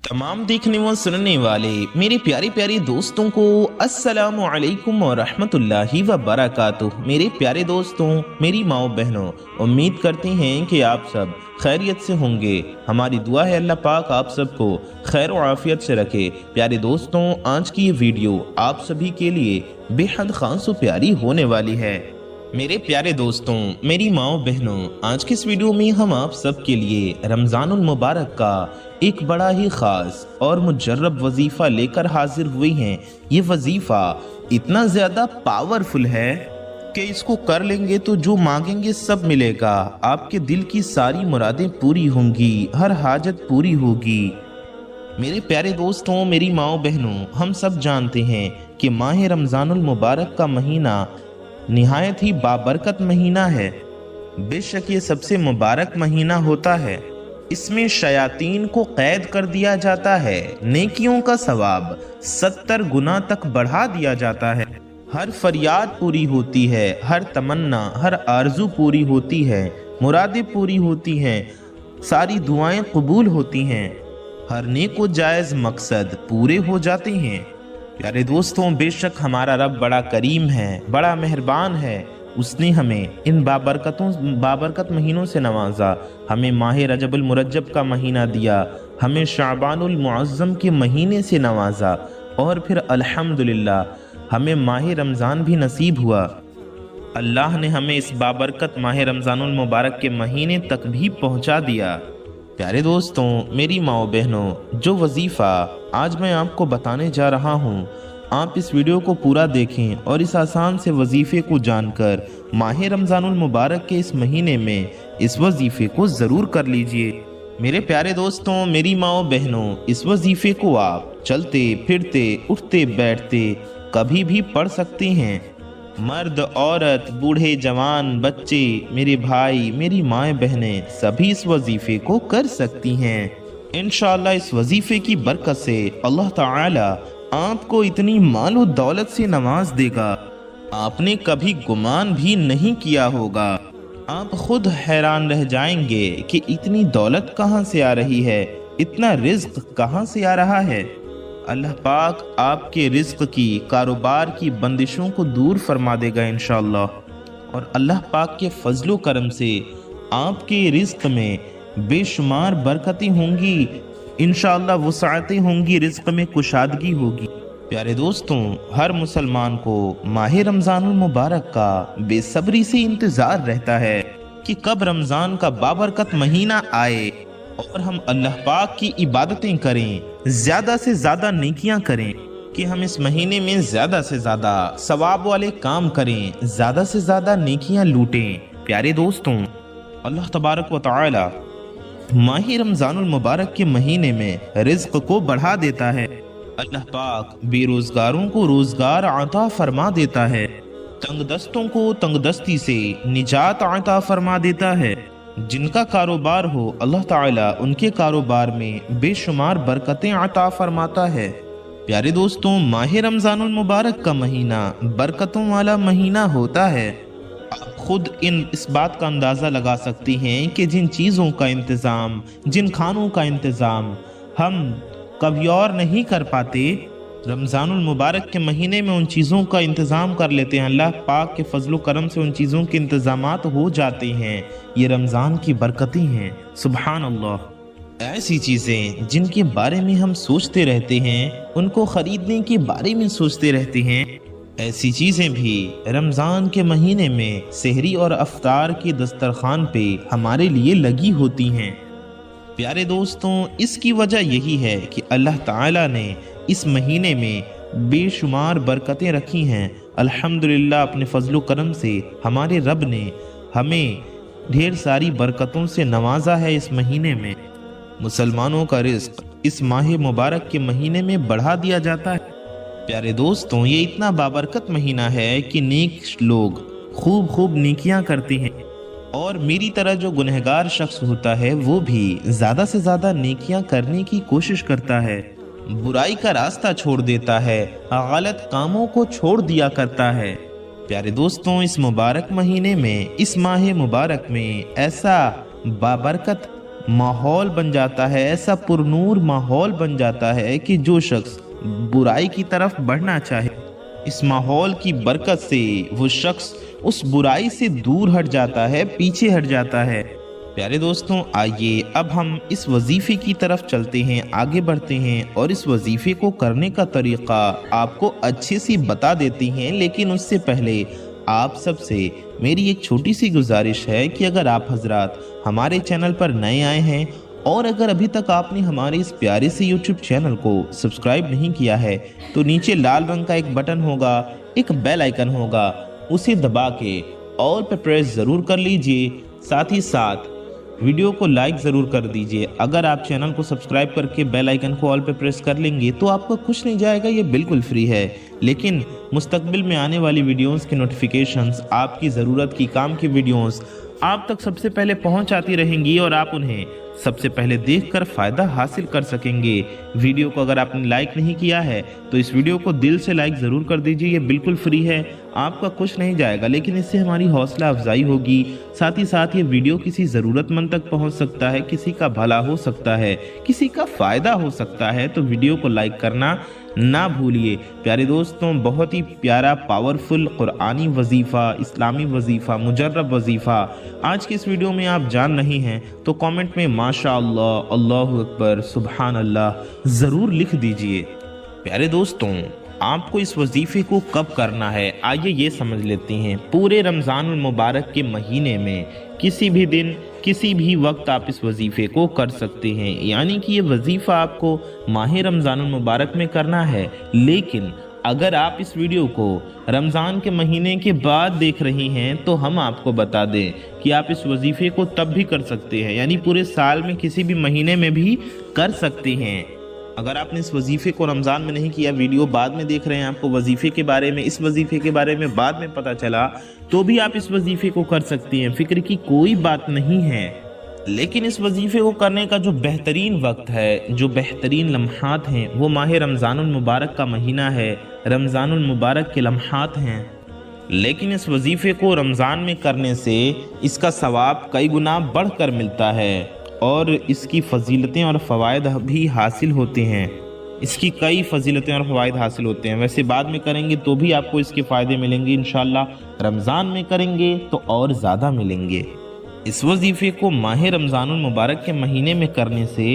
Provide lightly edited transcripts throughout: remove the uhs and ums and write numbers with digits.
तमाम देखने व सुनने वाले मेरे प्यारे प्यारे दोस्तों को अस्सलामु अलैकुम व रहमतुल्लाहि व बरकातुहू। मेरे प्यारे दोस्तों, मेरी माओ बहनों, उम्मीद करते हैं कि आप सब खैरियत से होंगे। हमारी दुआ है अल्लाह पाक आप सबको खैर व आफियत से रखे। प्यारे दोस्तों, आज की ये वीडियो आप सभी के लिए बेहद खास व प्यारी होने वाली है। मेरे प्यारे दोस्तों, मेरी माओ बहनों, आज की इस वीडियो में हम आप सब के लिए रमज़ानुल मुबारक का एक बड़ा ही ख़ास और मुजर्रब वजीफ़ा लेकर हाजिर हुए हैं। ये वजीफ़ा इतना ज़्यादा पावरफुल है कि इसको कर लेंगे तो जो मांगेंगे सब मिलेगा। आपके दिल की सारी मुरादें पूरी होंगी, हर हाजत पूरी होगी। मेरे प्यारे दोस्तों, मेरी माओ बहनों, हम सब जानते हैं कि माह रमज़ानुल मुबारक का महीना निहायत ही बाबरकत महीना है। बेशक ये सबसे मुबारक महीना होता है। इसमें शयातीन को कैद कर दिया जाता है, नेकियों का सवाब 70 गुना तक बढ़ा दिया जाता है। हर फरियाद पूरी होती है, हर तमन्ना, हर आरजू पूरी होती है, मुरादें पूरी होती हैं, सारी दुआएं कबूल होती हैं, हर नेक व जायज़ मकसद पूरे हो जाते हैं। प्यारे दोस्तों, बेशक हमारा रब बड़ा करीम है, बड़ा मेहरबान है। उसने हमें इन बाबरकत महीनों से नवाजा। हमें माह रजबुल मुरज्जब का महीना दिया, हमें शाबानुल मुअज़्ज़म के महीने से नवाजा, और फिर अल्हम्दुलिल्लाह हमें माह रमज़ान भी नसीब हुआ। अल्लाह ने हमें इस बाबरकत माह रमज़ानुल मुबारक के महीने तक भी पहुंचा दिया। प्यारे दोस्तों, मेरी माओ बहनों, जो वजीफ़ा आज मैं आपको बताने जा रहा हूँ, आप इस वीडियो को पूरा देखें और इस आसान से वजीफ़े को जानकर माह रमज़ानुल मुबारक के इस महीने में इस वजीफ़े को ज़रूर कर लीजिए। मेरे प्यारे दोस्तों, मेरी माओ बहनों, इस वजीफ़े को आप चलते फिरते, उठते बैठते कभी भी पढ़ सकते हैं। मर्द, औरत, बूढ़े, जवान, बच्चे, मेरे भाई, मेरी माएँ बहनें सभी इस वजीफ़े को कर सकती हैं। इंशाअल्लाह इस वजीफ़े की बरकत से अल्लाह ताला आपको इतनी मालो दौलत से नवाज देगा, आपने कभी गुमान भी नहीं किया होगा। आप खुद हैरान रह जाएंगे कि इतनी दौलत कहाँ से आ रही है, इतना रिज्क कहाँ से आ रहा है। अल्लाह पाक आपके रिज्क की, कारोबार की बंदिशों को दूर फरमा देगा इंशाअल्लाह, और अल्लाह पाक के फजलो करम से आपके रिज्क में बेशुमार बरकतें होंगी। इंशाअल्लाह वसाअतें होंगी, रिज्क में कुशादगी होगी। प्यारे दोस्तों, हर मुसलमान को माह रमज़ानुल मुबारक का बेसब्री से इंतज़ार रहता है कि कब रमज़ान का बाबरकत महीना आए और हम अल्लाह पाक की इबादतें करें, ज़्यादा से ज़्यादा नेकियां करें, कि हम इस महीने में ज़्यादा से ज़्यादा सवाब वाले काम करें, ज़्यादा से ज़्यादा नेकियां लूटें। प्यारे दोस्तों, अल्लाह तबारक व तआला माह रमज़ानुल मुबारक के महीने में रिज्क को बढ़ा देता है। अल्लाह पाक बेरोज़गारों को रोज़गार अता फरमा देता है, तंगदस्तों को तंगदस्ती से निजात अता फरमा देता है। जिनका कारोबार हो, अल्लाह ताला उनके कारोबार में बेशुमार बरकतें अता फरमाता है। प्यारे दोस्तों, माह रमज़ानुल मुबारक का महीना बरकतों वाला महीना होता है। आप खुद इस बात का अंदाज़ा लगा सकते हैं कि जिन चीज़ों का इंतज़ाम, जिन खानों का इंतज़ाम हम कभी और नहीं कर पाते, रमज़ानुल मुबारक के महीने में उन चीज़ों का इंतज़ाम कर लेते हैं। अल्लाह पाक के फजलो करम से उन चीज़ों के इंतज़ामात हो जाते हैं। ये रमज़ान की बरकतें हैं। सुबहान अल्लाह। ऐसी चीज़ें जिनके बारे में हम सोचते रहते हैं, उनको ख़रीदने के बारे में सोचते रहते हैं, ऐसी चीज़ें भी रमज़ान के महीने में सहरी और अफ्तार के दस्तरखान पे हमारे लिए लगी होती हैं। प्यारे दोस्तों, इसकी वजह यही है कि अल्लाह ताला ने इस महीने में बेशुमार बरकतें रखी हैं। अल्हम्दुलिल्लाह, अपने फजलो करम से हमारे रब ने हमें ढेर सारी बरकतों से नवाजा है। इस महीने में मुसलमानों का रिज्क इस माह मुबारक के महीने में बढ़ा दिया जाता है। प्यारे दोस्तों, ये इतना बाबरकत महीना है कि नेक लोग खूब नेकियां करते हैं, और मेरी तरह जो गुनहगार शख्स होता है वो भी ज़्यादा से ज़्यादा नेकियां करने की कोशिश करता है, बुराई का रास्ता छोड़ देता है, गलत कामों को छोड़ दिया करता है। प्यारे दोस्तों, इस मुबारक महीने में, इस माह मुबारक में ऐसा बाबरकत माहौल बन जाता है, ऐसा पुरनूर माहौल बन जाता है कि जो शख्स बुराई की तरफ बढ़ना चाहे, इस माहौल की बरकत से वो शख्स उस बुराई से दूर हट जाता है, पीछे हट जाता है। प्यारे दोस्तों, आइए अब हम इस वजीफे की तरफ चलते हैं, आगे बढ़ते हैं और इस वजीफे को करने का तरीका आपको अच्छे से बता देते हैं। लेकिन उससे पहले आप सबसे मेरी एक छोटी सी गुजारिश है कि अगर आप हजरात हमारे चैनल पर नए आए हैं और अगर अभी तक आपने हमारे इस प्यारे से YouTube चैनल को सब्सक्राइब नहीं किया है तो नीचे लाल रंग का एक बटन होगा, एक बेल आइकन होगा, उसे दबा के ऑल पे प्रेस ज़रूर कर लीजिए। साथ ही साथ वीडियो को लाइक ज़रूर कर दीजिए। अगर आप चैनल को सब्सक्राइब करके बेल आइकन को ऑल पे प्रेस कर लेंगे तो आपको कुछ नहीं जाएगा, ये बिल्कुल फ्री है। लेकिन मुस्तकबिल में आने वाली वीडियोस की नोटिफिकेशंस, आपकी ज़रूरत की काम की वीडियोस आप तक सबसे पहले पहुंच आती रहेंगी और आप उन्हें सबसे पहले देखकर फ़ायदा हासिल कर सकेंगे। वीडियो को अगर आपने लाइक नहीं किया है तो इस वीडियो को दिल से लाइक ज़रूर कर दीजिए, ये बिल्कुल फ्री है, आपका कुछ नहीं जाएगा, लेकिन इससे हमारी हौसला अफजाई होगी। साथ ही साथ ये वीडियो किसी ज़रूरतमंद तक पहुंच सकता है, किसी का भला हो सकता है, किसी का फ़ायदा हो सकता है, तो वीडियो को लाइक करना ना भूलिए। प्यारे दोस्तों, बहुत ही प्यारा पावरफुल कुरानी वजीफ़ा, इस्लामी वजीफ़ा, मुजर्रब वजीफ़ा आज की इस वीडियो में आप जान रहे हैं तो कमेंट में माशा अल्लाह, अल्लाहु अकबर, सुबहान अल्लाह ज़रूर लिख दीजिए। प्यारे दोस्तों, आपको इस वजीफ़े को कब करना है, आइए ये समझ लेते हैं। पूरे रमज़ानुल मुबारक के महीने में किसी भी दिन, किसी भी वक्त आप इस वजीफ़े को कर सकते हैं। यानी कि ये वजीफ़ा आपको माह रमज़ानुल मुबारक में करना है। लेकिन अगर आप इस वीडियो को रमज़ान के महीने के बाद देख रहे हैं तो हम आपको बता दें कि आप इस वजीफ़े को तब भी कर सकते हैं, यानी पूरे साल में किसी भी महीने में भी कर सकते हैं। अगर आपने इस वजीफ़े को रमज़ान में नहीं किया, वीडियो बाद में देख रहे हैं, आपको वजीफ़े के बारे में, इस वजीफ़े के बारे में बाद में पता चला, तो भी आप इस वजीफ़े को कर सकते हैं, फ़िक्र की कोई बात नहीं है। लेकिन इस वजीफ़े को करने का जो बेहतरीन वक्त है, जो बेहतरीन लम्हात हैं, वो माह रमज़ानुल मुबारक का महीना है, रमज़ानुल मुबारक के लम्हात हैं। लेकिन इस वजीफ़े को रमज़ान में करने से इसका सवाब कई गुना बढ़कर मिलता है और इसकी फ़जीलतें और फ़वाइद भी हासिल होते हैं। इसकी कई फ़जीलतें और फ़वाइद हासिल होते हैं। वैसे बाद में करेंगे तो भी आपको इसके फ़ायदे मिलेंगे इंशाअल्लाह, रमज़ान में करेंगे तो और ज़्यादा मिलेंगे। इस वजीफ़े को माह रमज़ानुल मुबारक के महीने में करने से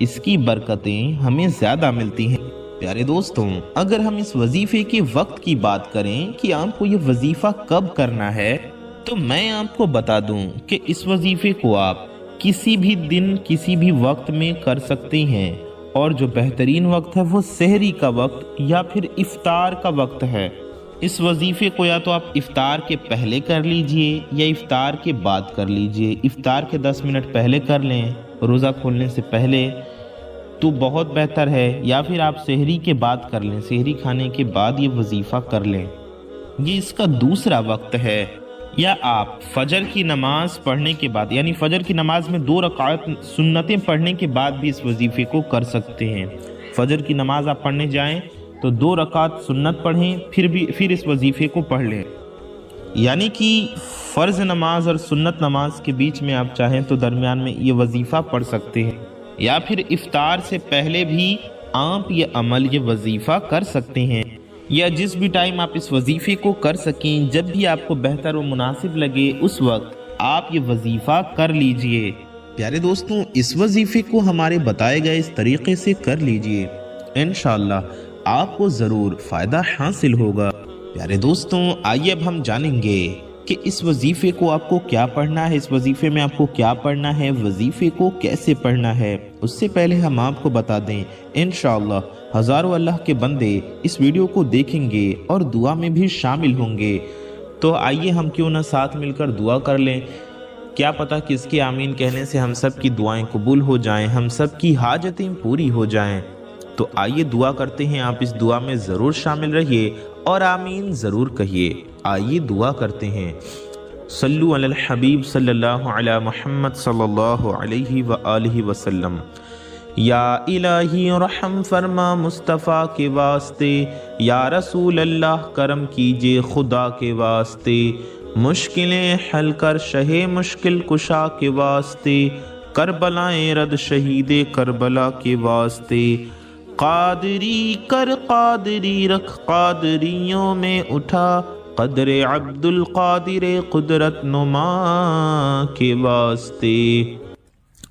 इसकी बरकतें हमें ज़्यादा मिलती हैं। प्यारे दोस्तों, अगर हम इस वजीफ़े के वक्त की बात करें कि आपको ये वजीफ़ा कब करना है, तो मैं आपको बता दूं कि इस वजीफ़े को आप किसी भी दिन, किसी भी वक्त में कर सकते हैं। और जो बेहतरीन वक्त है वो सहरी का वक्त या फिर इफ्तार का वक्त है। इस वजीफ़े को या तो आप इफ्तार के पहले कर लीजिए या इफ्तार के बाद कर लीजिए। इफ्तार के 10 मिनट पहले कर लें, रोज़ा खोलने से पहले, तो बहुत बेहतर है। या फिर आप सहरी के बाद कर लें, सहरी खाने के बाद ये वजीफ़ा कर लें, ये इसका दूसरा वक्त है। या आप फजर की नमाज पढ़ने के बाद, यानी फजर की नमाज में 2 रकात सुन्नतें पढ़ने के बाद भी इस वजीफ़े को कर सकते हैं। फजर की नमाज आप पढ़ने जाएं तो 2 रकात सुन्नत पढ़ें, फिर इस वजीफ़े को पढ़ लें। यानी कि फ़र्ज़ नमाज और सुन्नत नमाज के बीच में आप चाहें तो दरमियान में ये वजीफ़ा पढ़ सकते हैं। या फिर इफ्तार से पहले भी आप ये अमल, ये वजीफ़ा कर सकते हैं। या जिस भी टाइम आप इस वजीफ़े को कर सकें, जब भी आपको बेहतर और मुनासिब लगे उस वक्त आप ये वजीफ़ा कर लीजिए। प्यारे दोस्तों, इस वजीफ़े को हमारे बताए गए इस तरीके से कर लीजिए, इंशाअल्लाह आपको ज़रूर फ़ायदा हासिल होगा। प्यारे दोस्तों, आइए अब हम जानेंगे कि इस वजीफ़े को आपको क्या पढ़ना है, इस वजीफ़े में आपको क्या पढ़ना है, वजीफ़े को कैसे पढ़ना है। उससे पहले हम आपको बता दें, इंशाअल्लाह हज़ारों अल्लाह के बंदे इस वीडियो को देखेंगे और दुआ में भी शामिल होंगे। तो आइए हम क्यों ना साथ मिलकर दुआ कर लें। क्या पता किसके आमीन कहने से हम सब की दुआएं कबूल हो जाएं, हम सब की हाजतें पूरी हो जाएं। तो आइए दुआ करते हैं, आप इस दुआ में ज़रूर शामिल रहिए और आमीन ज़रूर कहिए। आइए दुआ करते हैं। सल्लु अलल हबीब सल्लल्लाहु अला मुहम्मद सल्लल्लाहु अलैहि व आलिहि वसल्लम। या इलाही रहम फरमा मुस्तफ़ा के वास्ते, या रसूल अल्लाह करम कीजिए खुदा के वास्ते, मुश्किलें हल कर शहे मुश्किल कुशा के वास्ते, کربلائیں رد شہید کربلا کے واسطے، قادری کر قادری رکھ قادریوں میں اٹھا، قدر عبد القادر قدرت نما کے واسطے۔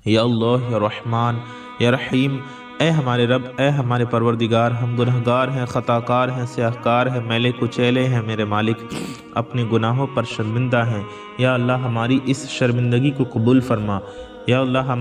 یا اللہ یا رحمان یا رحیم، اے ہمارے رب، اے ہمارے پروردگار، ہم گنہگار ہیں، خطا کار ہیں، سیاہکار ہیں، میلے کچیلے ہیں میرے مالک، اپنے گناہوں پر شرمندہ ہیں۔ یا اللہ ہماری اس شرمندگی کو قبول فرما۔ یا اللہ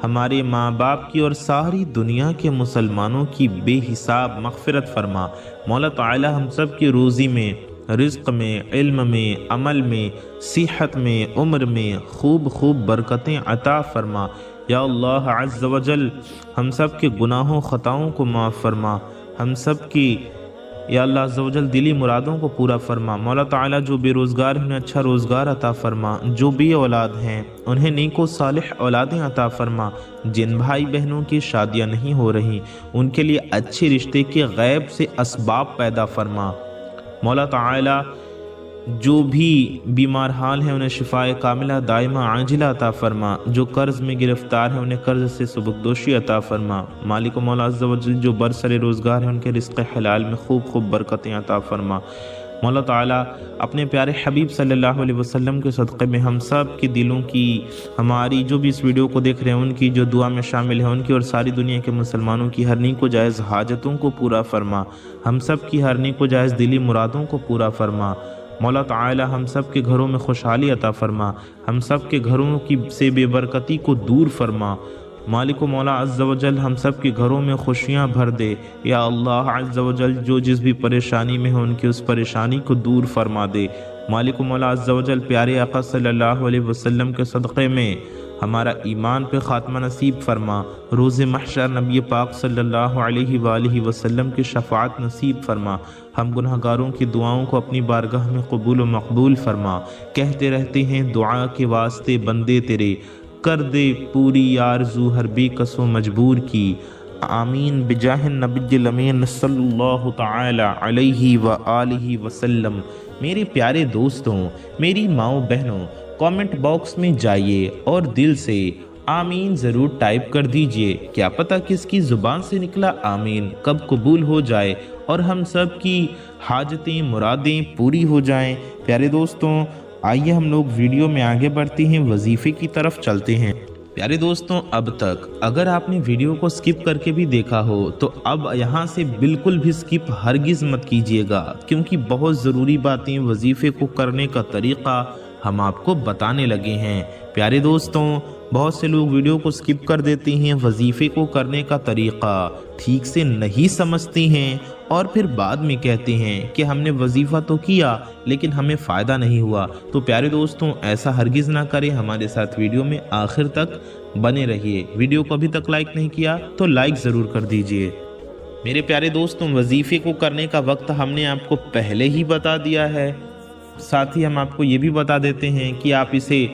ہمارے ماں باپ کی اور ساری دنیا کے مسلمانوں کی بے حساب مغفرت فرما۔ مولا تعالی ہم سب کی روزی میں، رزق میں، علم میں، عمل میں، صحت میں، عمر میں خوب برکتیں عطا فرما۔ یا اللہ عز و جل ہم سب کے گناہوں خطاؤں کو معاف فرما، ہم سب کی یا اللہ عز و جل دلی مرادوں کو پورا فرما۔ مولا تعالی جو بے روزگار ہیں انہیں اچھا روزگار عطا فرما، جو بے اولاد ہیں انہیں نیک و صالح اولادیں عطا فرما، جن بھائی بہنوں کی شادیاں نہیں ہو رہی ان کے لیے اچھے رشتے کے غیب سے اسباب پیدا فرما۔ مولا تعالی جو بھی بیمار حال ہیں انہیں شفائے کاملہ دائمہ عاجلہ عطا فرما، جو قرض میں گرفتار ہیں انہیں قرض سے سبکدوشی عطا فرما۔ مالک و مولا عز و جل جو برسر روزگار ہیں ان کے رزق حلال میں خوب برکتیں عطا فرما۔ مولا تعالیٰ اپنے پیارے حبیب صلی اللہ علیہ وسلم کے صدقے میں ہم سب کے دلوں کی، ہماری جو بھی اس ویڈیو کو دیکھ رہے ہیں ان کی، جو دعا میں شامل ہیں ان کی، اور ساری دنیا کے مسلمانوں کی ہر نیک و جائز حاجتوں کو پورا فرما، ہم سب کی ہر نیک و جائز دلی مرادوں کو پورا فرما۔ مولا تعالی ہم سب کے گھروں میں خوشحالی عطا فرما، ہم سب کے گھروں کی سے بے برکتی کو دور فرما۔ مالک و مولا عز و جل ہم سب کے گھروں میں خوشیاں بھر دے۔ یا اللہ عز و جل جو جس بھی پریشانی میں ہو ان کی اس پریشانی کو دور فرما دے۔ مالک و مولا عز و جل پیارے آقا صلی اللہ علیہ وسلم کے صدقے میں ہمارا ایمان پہ خاتمہ نصیب فرما، روز محشر نبی پاک صلی اللہ علیہ وآلہ وسلم کی شفاعت نصیب فرما، ہم گناہگاروں کی دعاؤں کو اپنی بارگاہ میں قبول و مقبول فرما۔ کہتے رہتے ہیں دعا کے واسطے بندے تیرے، کر دے پوری آرزو ہر بے کس و مجبور کی، آمین بجاہ النبی الامین صلی اللہ تعالی علیہ وآلہ وسلم۔ میرے پیارے دوستوں، میری ماؤں بہنوں، کامنٹ باکس میں جائیے اور دل سے آمین ضرور ٹائپ کر دیجئے، کیا پتہ کس کی زبان سے نکلا آمین کب قبول ہو جائے اور ہم سب کی حاجتیں مرادیں پوری ہو جائیں۔ پیارے دوستوں، آئیے ہم لوگ ویڈیو میں آگے بڑھتے ہیں، وظیفے کی طرف چلتے ہیں۔ پیارے دوستوں، اب تک اگر آپ نے ویڈیو کو سکپ کر کے بھی دیکھا ہو تو اب یہاں سے بالکل بھی سکپ ہرگز مت کیجیے گا، کیونکہ بہت ضروری باتیں، وظیفے کو کرنے کا طریقہ ہم آپ کو بتانے لگے ہیں۔ پیارے دوستوں، بہت سے لوگ ویڈیو کو سکپ کر دیتے ہیں، وظیفے کو کرنے کا طریقہ ٹھیک سے نہیں سمجھتے ہیں اور پھر بعد میں کہتے ہیں کہ ہم نے وظیفہ تو کیا لیکن ہمیں فائدہ نہیں ہوا۔ تو پیارے دوستوں، ایسا ہرگز نہ کریں، ہمارے ساتھ ویڈیو میں آخر تک بنے رہیے۔ ویڈیو کو ابھی تک لائک نہیں کیا تو لائک ضرور کر دیجئے۔ میرے پیارے دوستوں، وظیفے کو کرنے کا وقت ہم نے آپ کو پہلے ہی بتا دیا ہے، ساتھ ہی ہم آپ کو یہ بھی بتا دیتے ہیں کہ آپ اسے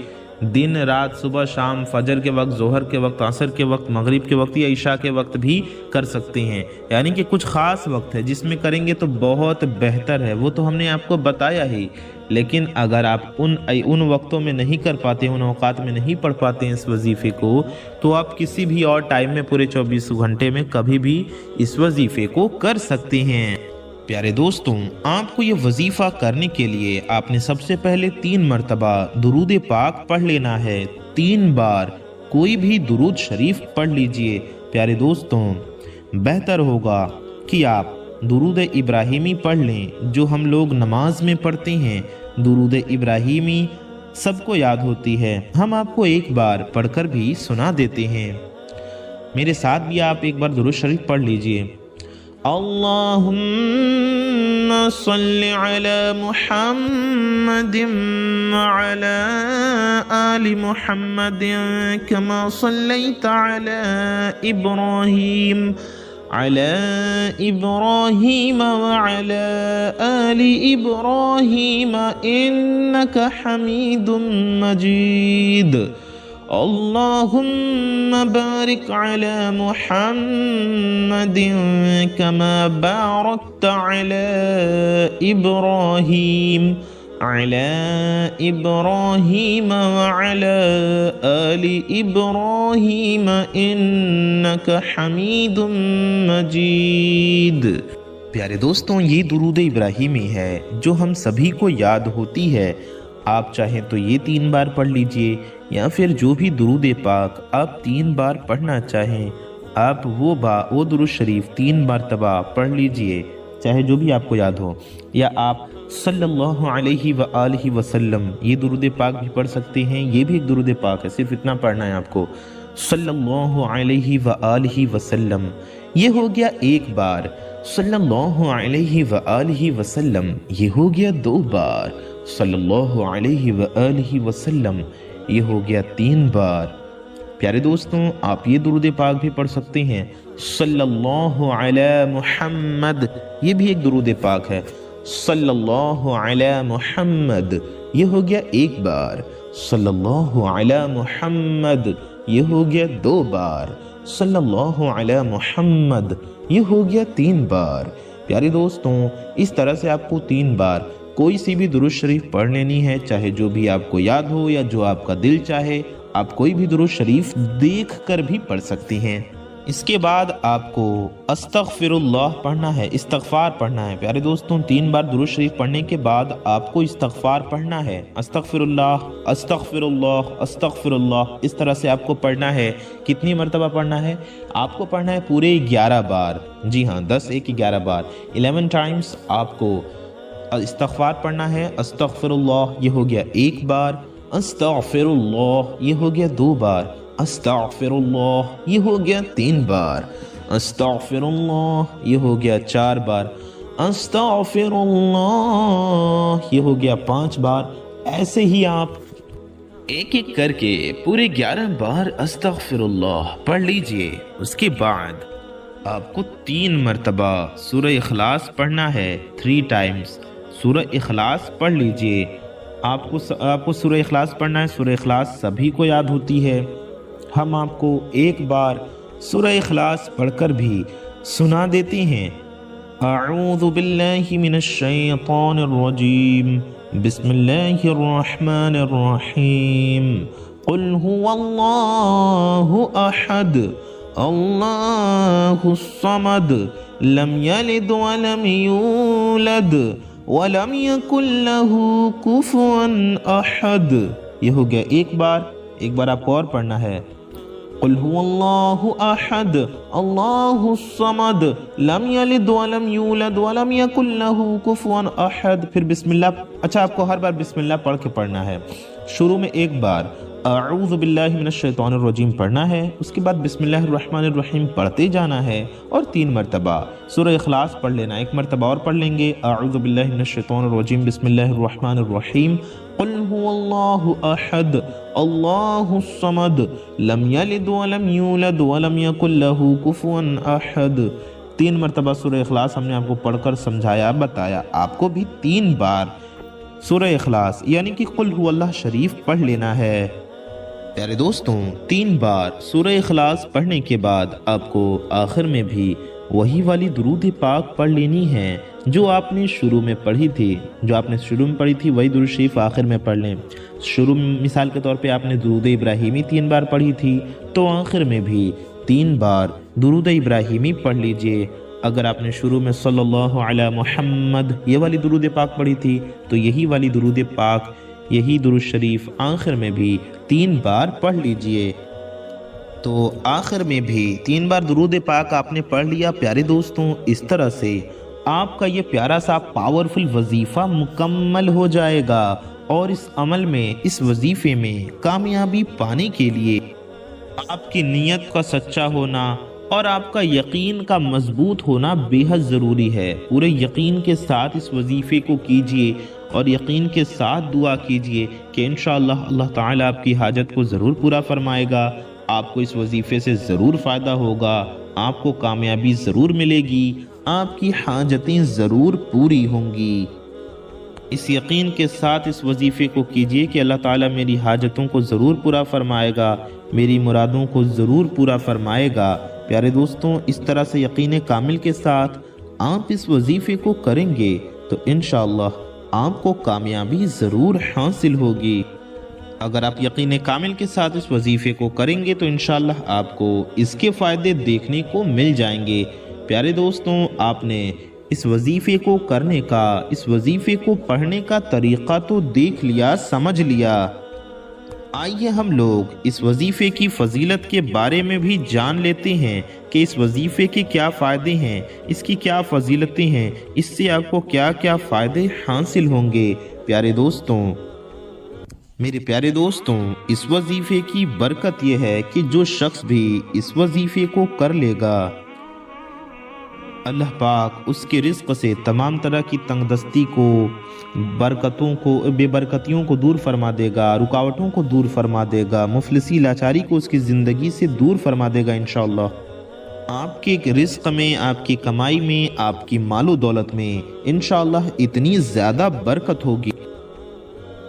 دن رات، صبح شام، فجر کے وقت، ظہر کے وقت، عصر کے وقت، مغرب کے وقت یا عشاء کے وقت بھی کر سکتے ہیں، یعنی کہ کچھ خاص وقت ہے جس میں کریں گے تو بہت بہتر ہے، وہ تو ہم نے آپ کو بتایا ہی۔ لیکن اگر آپ ان وقتوں میں نہیں کر پاتے، ان اوقات میں نہیں پڑھ پاتے ہیں اس وظیفے کو، تو آپ کسی بھی اور ٹائم میں پورے 24 گھنٹے میں کبھی بھی اس وظیفے کو کر سکتے ہیں۔ پیارے دوستوں، آپ کو یہ وظیفہ کرنے کے لیے آپ نے سب سے پہلے 3 مرتبہ درود پاک پڑھ لینا ہے، 3 بار کوئی بھی درود شریف پڑھ لیجئے۔ پیارے دوستوں، بہتر ہوگا کہ آپ درود ابراہیمی پڑھ لیں جو ہم لوگ نماز میں پڑھتے ہیں۔ درود ابراہیمی سب کو یاد ہوتی ہے، ہم آپ کو ایک بار پڑھ کر بھی سنا دیتے ہیں، میرے ساتھ بھی آپ ایک بار درود شریف پڑھ لیجئے۔ اللہم صل علی محمد وعلی آل محمد کما صلیت علی ابراہیم وعلی آل ابراہیم انک حمید مجید۔ اللہم بارک علی محمد کما بارکت علی ابراہیم علی ابراہیم وعلی آل ابراہیم انک حمید مجید۔ پیارے دوستوں، یہ درود ابراہیمی ہے جو ہم سبھی کو یاد ہوتی ہے۔ آپ چاہیں تو یہ 3 بار پڑھ لیجئے، یا پھر جو بھی درود پاک آپ 3 بار پڑھنا چاہیں آپ وہ درود شریف 3 مرتبہ پڑھ لیجئے، چاہے جو بھی آپ کو یاد ہو، یا آپ صلی اللہ علیہ وآلہ وسلم یہ درود پاک بھی پڑھ سکتے ہیں۔ یہ بھی ایک درود پاک ہے، صرف اتنا پڑھنا ہے آپ کو، صلی اللہ علیہ وآلہ وسلم۔ یہ ہو گیا 1 بار، صلی اللہ علیہ وآلہ وسلم یہ ہو گیا 2 بار، صلی اللہ علیہ وآلہ وسلم یہ ہو گیا 3 بار۔ پیارے دوستوں، آپ یہ درود پاک بھی پڑھ سکتے ہیں، صلی اللہ علی محمد، یہ بھی ایک درود پاک ہے، صلی اللہ علی محمد یہ ہو گیا 1 بار، صلی اللہ علی محمد یہ ہو گیا 2 بار، صلی اللہ علی محمد یہ ہو گیا 3 بار۔ پیارے دوستوں، اس طرح سے آپ کو 3 بار کوئی سی بھی درود شریف پڑھ لینی ہے، چاہے جو بھی آپ کو یاد ہو یا جو آپ کا دل چاہے۔ آپ کوئی بھی درود شریف دیکھ کر بھی پڑھ سکتی ہیں۔ اس کے بعد آپ کو استغفر اللہ پڑھنا ہے، استغفار پڑھنا ہے۔ پیارے دوستوں، 3 بار درود شریف پڑھنے کے بعد آپ کو استغفار پڑھنا ہے، استغفر اللہ استغفر اللہ استغفر اللہ، اس طرح سے آپ کو پڑھنا ہے۔ کتنی مرتبہ پڑھنا ہے؟ آپ کو پڑھنا ہے پورے 11 بار، جی ہاں، 10 1 11 بار، 11 ٹائمز آپ کو استغفار پڑھنا ہے۔ استغفر اللہ یہ ہو گیا 1 بار، استغفر اللہ یہ ہو گیا 2 بار، استغفر اللہ یہ ہو گیا 3 بار، استغفر اللہ یہ ہو گیا 4 بار، استغفر اللہ یہ ہو گیا 5 بار۔ ایسے ہی آپ ایک ایک کر کے پورے 11 بار استغفر اللہ پڑھ لیجئے۔ اس کے بعد آپ کو 3 مرتبہ سورہ اخلاص پڑھنا ہے، 3 ٹائمز سورہ اخلاص پڑھ لیجئے۔ آپ کو سورہ اخلاص پڑھنا ہے۔ سورہ اخلاص سبھی کو یاد ہوتی ہے، ہم آپ کو 1 بار سورہ اخلاص پڑھ کر بھی سنا دیتے ہیں۔ اعوذ باللہ من الشیطان الرجیم، بسم اللہ الرحمن الرحیم، قل هو اللہ احد اللہ الصمد لم یلد ولم یولد وَلَمْ يَكُنْ لَهُ كُفُوًا أَحَدٌ یہ ہو گیا 1 بار۔ 1 بار آپ کو اور پڑھنا ہے، قُلْ هُوَ اللَّهُ أَحَدٌ اللَّهُ الصَّمَدُ لَمْ يَلِدْ وَلَمْ يُولَدْ وَلَمْ يَكُنْ لَهُ كُفُوًا أَحَدٌ۔ پھر بسم اللہ، اچھا آپ کو ہر بار بسم اللہ پڑھ کے پڑھنا ہے۔ شروع میں 1 بار اعوذ باللہ من الشیطان الرجیم پڑھنا ہے، اس کے بعد بسم اللہ الرحمن الرحیم پڑھتے جانا ہے، اور 3 مرتبہ سورہ اخلاص پڑھ لینا۔ 1 مرتبہ اور پڑھ لیں گے، اعوذ باللہ من الشیطان الرجیم، بسم اللہ الرحمن الرحیم، قل هو اللہ احد اللہ الصمد لم یلد ولم یولد ولم یکن له کفوا احد۔ 3 مرتبہ سورہ اخلاص ہم نے آپ کو پڑھ کر سمجھایا، بتایا۔ آپ کو بھی 3 بار سورہ اخلاص یعنی کہ قل هو اللہ شریف پڑھ لینا ہے۔ پیارے دوستوں، 3 بار سورہ اخلاص پڑھنے کے بعد آپ کو آخر میں بھی وہی والی درود پاک پڑھ لینی ہے جو آپ نے شروع میں پڑھی تھی۔ وہی درود شریف آخر میں پڑھ لیں۔ شروع میں مثال کے طور پہ آپ نے درود ابراہیمی 3 بار پڑھی تھی، تو آخر میں بھی 3 بار درود ابراہیمی پڑھ لیجئے۔ اگر آپ نے شروع میں صلی اللہ علی محمد یہ والی درود پاک پڑھی تھی، تو یہی والی درود پاک، یہی درود شریف آخر میں بھی 3 بار پڑھ لیجئے۔ تو آخر میں بھی 3 بار درود پاک آپ نے پڑھ لیا۔ پیارے دوستوں، اس طرح سے آپ کا یہ پیارا سا پاورفل وظیفہ مکمل ہو جائے گا، اور اس عمل میں، اس وظیفے میں کامیابی پانے کے لیے آپ کی نیت کا سچا ہونا اور آپ کا یقین کا مضبوط ہونا بے حد ضروری ہے۔ پورے یقین کے ساتھ اس وظیفے کو کیجئے، اور یقین کے ساتھ دعا کیجئے کہ انشاءاللہ اللہ تعالیٰ آپ کی حاجت کو ضرور پورا فرمائے گا۔ آپ کو اس وظیفے سے ضرور فائدہ ہوگا، آپ کو کامیابی ضرور ملے گی، آپ کی حاجتیں ضرور پوری ہوں گی۔ اس یقین کے ساتھ اس وظیفے کو کیجئے کہ اللہ تعالیٰ میری حاجتوں کو ضرور پورا فرمائے گا، میری مرادوں کو ضرور پورا فرمائے گا۔ پیارے دوستوں، اس طرح سے یقین کامل کے ساتھ آپ اس وظیفے کو کریں گے تو انشاءاللہ आपको कामयाबी ज़रूर हासिल होगी। अगर आप यकीन कामिल के साथ इस वजीफ़े को करेंगे तो इंशाअल्लाह आपको इसके फ़ायदे देखने को मिल जाएंगे। प्यारे दोस्तों, आपने इस वजीफ़े को करने का, इस वजीफ़े को पढ़ने का तरीक़ा तो देख लिया, समझ लिया। आइए हम लोग इस वजीफ़े की फ़जीलत के बारे में भी जान लेते हैं कि इस वजीफ़े के क्या फ़ायदे हैं, इसकी क्या फ़जीलतें हैं, इससे आपको क्या क्या फ़ायदे हासिल होंगे। प्यारे दोस्तों, मेरे प्यारे दोस्तों, इस वजीफ़े की बरकत यह है कि जो शख्स भी इस वजीफ़े को कर लेगा, अल्लाह पाक उसके रिज़्क़ से तमाम तरह की तंगदस्ती को, बरकतों को, बेबरकतियों को दूर फरमा देगा, रुकावटों को दूर फरमा देगा, मुफलिसी लाचारी को उसकी ज़िंदगी से दूर फरमा देगा इंशाअल्लाह। आपके रिज़्क़ में, आपकी कमाई में, आपकी मालो दौलत में इंशाअल्लाह इतनी ज़्यादा बरकत होगी,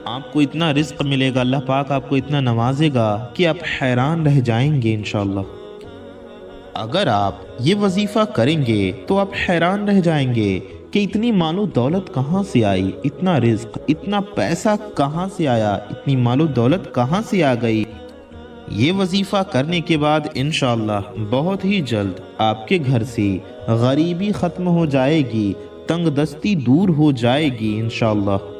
आपको इतना रिज़्क़ मिलेगा, अल्लाह पाक आपको इतना नवाजेगा कि आप हैरान रह जाएंगे इंशाअल्लाह। अगर आप ये वजीफ़ा करेंगे तो आप हैरान रह जाएंगे कि इतनी मालो दौलत कहाँ से आई, इतना रिज़्क़, इतना पैसा कहाँ से आया, इतनी मालो दौलत कहाँ से आ गई। ये वजीफ़ा करने के बाद इंशाअल्लाह बहुत ही जल्द आपके घर से गरीबी ख़त्म हो जाएगी, तंगदस्ती दूर हो जाएगी इंशाअल्लाह।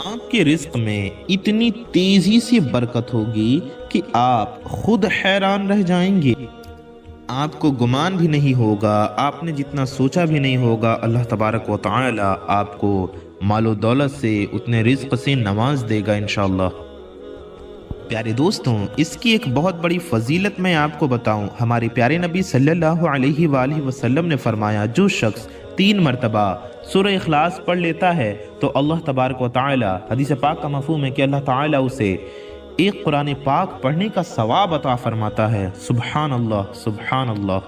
आपके रिज़्क़ में इतनी तेज़ी से बरकत होगी कि आप खुद हैरान रह जाएंगे। आपको गुमान भी नहीं होगा, आपने जितना सोचा भी नहीं होगा, अल्लाह तबारक व तआला आपको मालो दौलत से, उतने रिज़्क़ से नवाज देगा इंशाअल्लाह। प्यारे दोस्तों, इसकी एक बहुत बड़ी फ़जीलत मैं आपको बताऊं। हमारे प्यारे नबी सल्लल्लाहु अलैहि वसल्लम ने फरमाया, जो शख्स 3 मरतबा सूरह इखलास पढ़ लेता है तो अल्लाह तबारक व तआला, हदीस पाक का मफ़हूम है कि अल्लाह ताला उसे एक कुरान पाक पढ़ने का सवाब अता फरमाता है। सुभान अल्लाह, सुभान अल्लाह।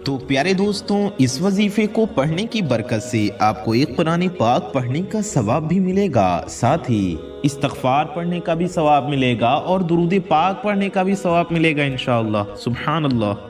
तो प्यारे दोस्तों, इस वजीफ़े को पढ़ने की बरकत से आपको एक कुरान पाक पढ़ने का सवाब भी मिलेगा, साथ ही इस्तग़फ़ार पढ़ने का भी सवाब मिलेगा और दुरूद पाक पढ़ने का भी सवाब मिलेगा इंशाअल्लाह। सुभान अल्लाह।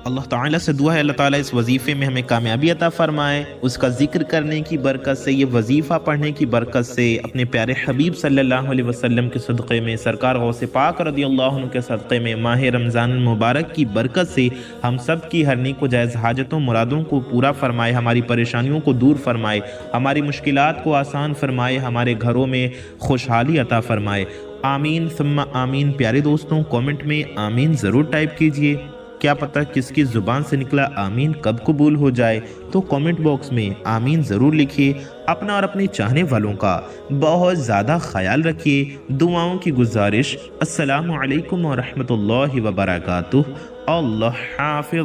अल्लाह ताला से दुआ है अल्लाह ताला इस वजीफ़े में हमें कामयाबी अता फरमाए, उसका जिक्र करने की बरकत से, ये वजीफ़ा पढ़ने की बरकत से, अपने प्यारे हबीब सल्लल्लाहु अलैहि वसल्लम के सदक़े में, सरकार गौसे पाक रज़ियल्लाहु अन्हु के सदक़े में, माह रमज़ान मुबारक की बरकत से हम सब की हर नेक व जायज़ हाजतों मुरादों को पूरा फरमाए, हमारी परेशानियों को दूर फरमाए, हमारी मुश्किलात को आसान फरमाए, हमारे घरों में खुशहाली अता फरमाए। आमीन सुम्मा आमीन। प्यारे दोस्तों, कमेंट में आमीन ज़रूर टाइप कीजिए, क्या पता किसकी ज़ुबान से निकला आमीन कब कबूल हो जाए। तो कमेंट बॉक्स में आमीन ज़रूर लिखिए। अपना और अपने चाहने वालों का बहुत ज़्यादा ख्याल रखिए। दुआओं की गुजारिश। अस्सलामु अलैकुम व रहमतुल्लाहि व बरकातुहू। अल्लाह हाफ़िज़।